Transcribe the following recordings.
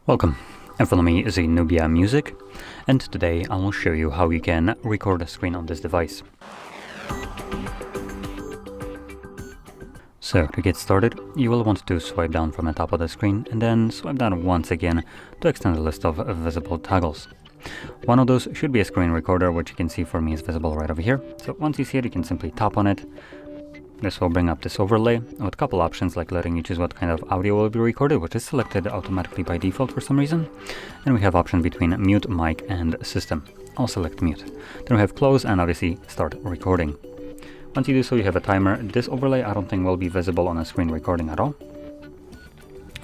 Welcome. In front of me is a Nubia Music, and today I will show you how you can record a screen on this device. So to get started, you will want to swipe down from the top of the screen and then swipe down once again to extend the list of visible toggles. One of those should be a screen recorder, which you can see for me is visible right over here. So once you see it, you can simply tap on it. This will bring up this overlay with a couple options like letting you choose what kind of audio will be recorded, which is selected automatically by default for some reason. And we have options between mute, mic, and system. I'll select mute. Then we have close and obviously start recording. Once you do so, you have a timer. This overlay I don't think will be visible on a screen recording at all.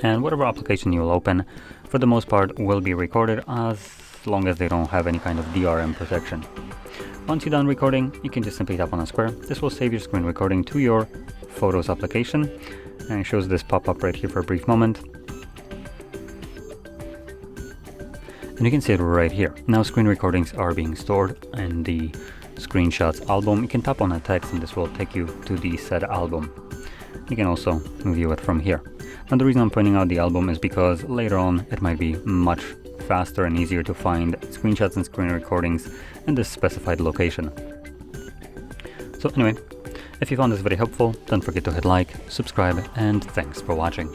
And whatever application you will open, for the most part, will be recorded as long as they don't have any kind of DRM protection. Once you're done recording, you can just simply tap on a square. This will save your screen recording to your Photos application, and it shows this pop-up right here for a brief moment. And you can see it right here. Now screen recordings are being stored in the screenshots album. You can tap on a text and this will take you to the said album. You can also view it from here. Now the reason I'm pointing out the album is because later on it might be much faster and easier to find screenshots and screen recordings in this specified location. So anyway, if you found this video helpful, don't forget to hit like, subscribe, and thanks for watching.